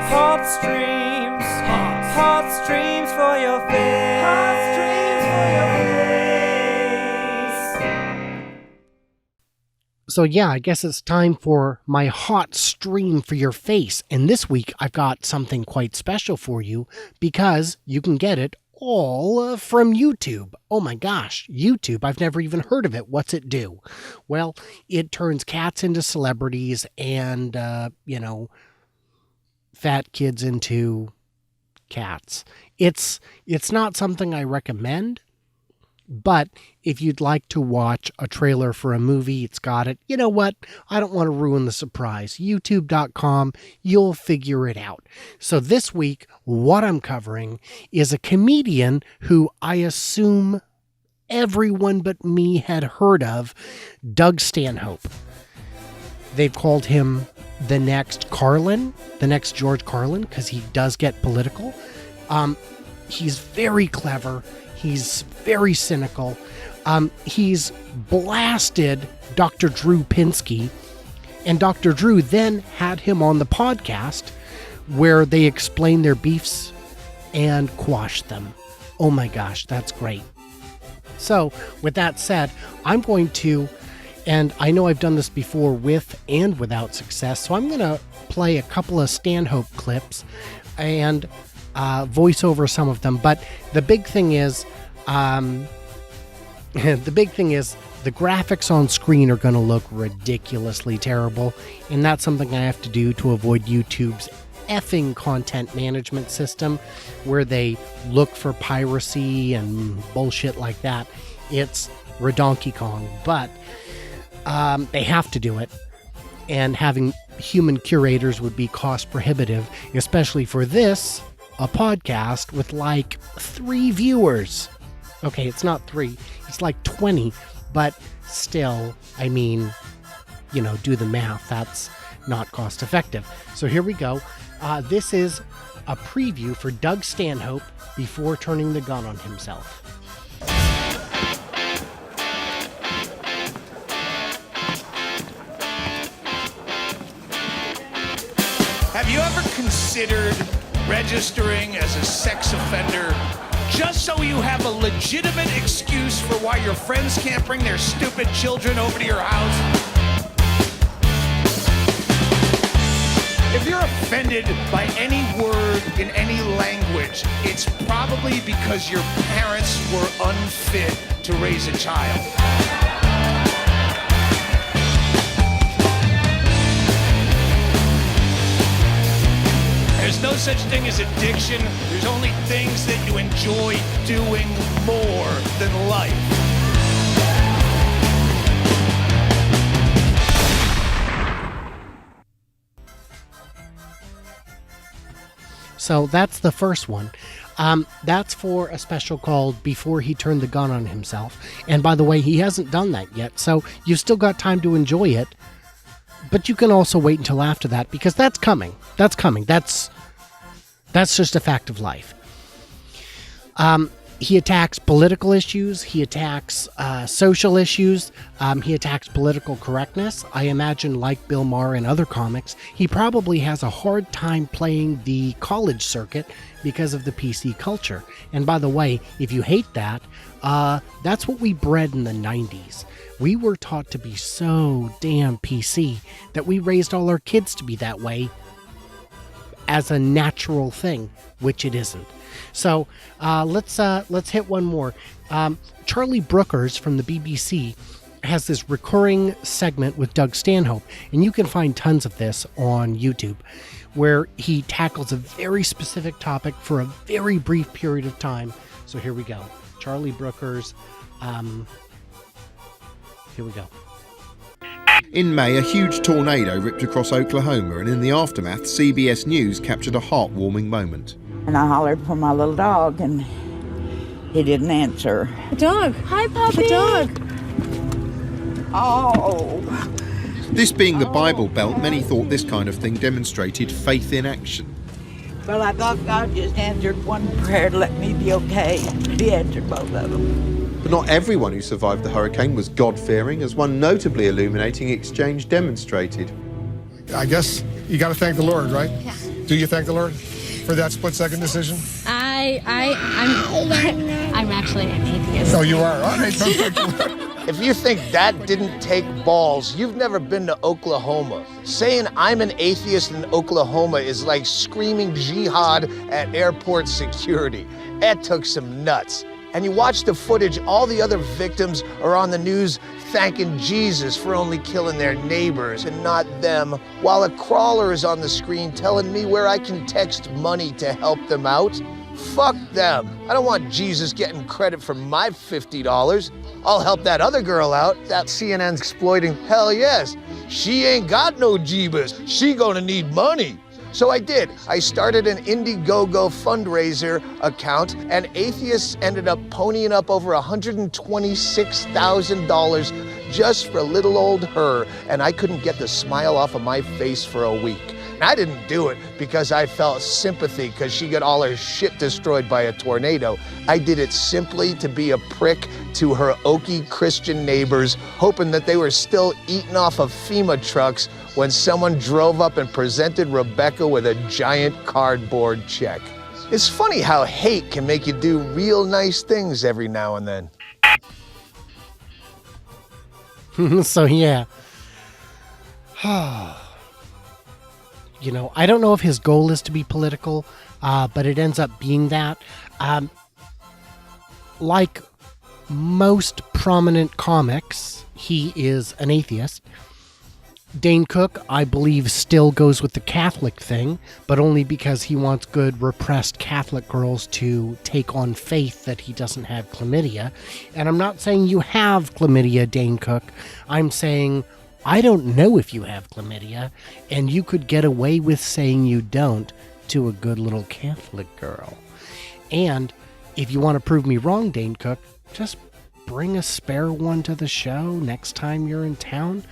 Hot streams. Hot streams for your face. Hot streams for your face. So yeah, I guess it's time for my hot stream for your face. And this week I've got something quite special for you because you can get it all from YouTube. Oh my gosh, YouTube. I've never even heard of it. What's it do? Well, it turns cats into celebrities and, fat kids into cats. It's not something I recommend, but if you'd like to watch a trailer for a movie, it's got it. You know what? I don't want to ruin the surprise. YouTube.com, you'll figure it out. So this week, what I'm covering is a comedian who I assume everyone but me had heard of, Doug Stanhope. They've called him the next Carlin, the next George Carlin, because he does get political. He's very clever. He's very cynical. He's blasted Dr. Drew Pinsky, and Dr. Drew then had him on the podcast where they explain their beefs and quash them. Oh my gosh, that's great. So with that said, I'm going to, and I know I've done this before with and without success, so I'm going to play a couple of Stanhope clips and voice over some of them. But the big thing is, the graphics on screen are going to look ridiculously terrible, and that's something I have to do to avoid YouTube's effing content management system, where they look for piracy and bullshit like that. It's Donkey Kong, but they have to do it, and having human curators would be cost prohibitive, especially for this, a podcast with like 3 viewers. Okay, it's not 3, it's like 20, but still, I mean, do the math. That's not cost effective. So here we go. This is a preview for Doug Stanhope before turning the gun on himself. Have you ever considered registering as a sex offender just so you have a legitimate excuse for why your friends can't bring their stupid children over to your house? If you're offended by any word in any language, it's probably because your parents were unfit to raise a child. There's no such thing as addiction. There's only things that you enjoy doing more than life. So that's the first one. That's for a special called Before He Turned the Gun on Himself. And by the way, he hasn't done that yet, so you've still got time to enjoy it. But you can also wait until after that, because that's coming. That's coming. That's just a fact of life. He attacks political issues. He attacks social issues. He attacks political correctness. I imagine, like Bill Maher and other comics, he probably has a hard time playing the college circuit because of the PC culture. And by the way, if you hate that, that's what we bred in the 90s. We were taught to be so damn PC that we raised all our kids to be that way as a natural thing, which it isn't. So let's hit one more. Charlie Brookers from the BBC has this recurring segment with Doug Stanhope, and you can find tons of this on YouTube, where he tackles a very specific topic for a very brief period of time. So here we go. Charlie Brookers. Here we go. In May, a huge tornado ripped across Oklahoma, and in the aftermath, CBS News captured a heartwarming moment. And I hollered for my little dog, and he didn't answer. Dog. Hi, puppy. Dog. Oh. This being the Bible Belt, many thought this kind of thing demonstrated faith in action. Well, I thought God just answered one prayer to let me be okay. He answered both of them. But not everyone who survived the hurricane was God-fearing, as one notably illuminating exchange demonstrated. I guess you got to thank the Lord, right? Yeah. Do you thank the Lord for that split-second decision? I'm actually an atheist. Oh, you are? All right. If you think that didn't take balls, you've never been to Oklahoma. Saying I'm an atheist in Oklahoma is like screaming jihad at airport security. That took some nuts. And you watch the footage, all the other victims are on the news thanking Jesus for only killing their neighbors and not them, while a crawler is on the screen telling me where I can text money to help them out. Fuck them. I don't want Jesus getting credit for my $50. I'll help that other girl out. That CNN's exploiting. Hell yes. She ain't got no jeebus. She gonna need money. So I did. I started an Indiegogo fundraiser account, and atheists ended up ponying up over $126,000 just for little old her, and I couldn't get the smile off of my face for a week. And I didn't do it because I felt sympathy because she got all her shit destroyed by a tornado. I did it simply to be a prick to her oaky Christian neighbors, hoping that they were still eating off of FEMA trucks when someone drove up and presented Rebecca with a giant cardboard check. It's funny how hate can make you do real nice things every now and then. So yeah. You know, I don't know if his goal is to be political, but it ends up being that. Like most prominent comics, he is an atheist. Dane Cook, I believe, still goes with the Catholic thing, but only because he wants good repressed Catholic girls to take on faith that he doesn't have chlamydia. And I'm not saying you have chlamydia, Dane Cook. I'm saying I don't know if you have chlamydia, and you could get away with saying you don't to a good little Catholic girl. And if you want to prove me wrong, Dane Cook, just bring a spare one to the show next time you're in town.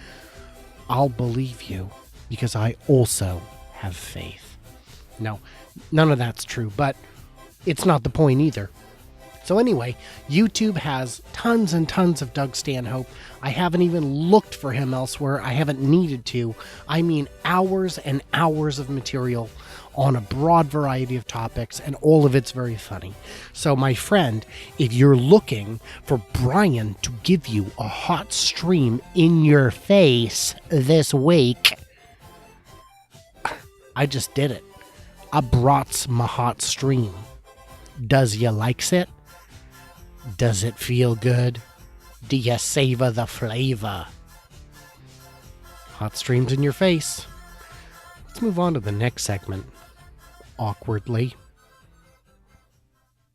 I'll believe you, because I also have faith. No, none of that's true, but it's not the point either. So anyway, YouTube has tons and tons of Doug Stanhope. I haven't even looked for him elsewhere. I haven't needed to. I mean, hours and hours of material on a broad variety of topics, and all of it's very funny. So my friend, if you're looking for Brian to give you a hot stream in your face this week, I just did it. I brought my hot stream. Does you likes it? Does it feel good? Do you savor the flavor? Hot streams in your face. Let's move on to the next segment. Awkwardly.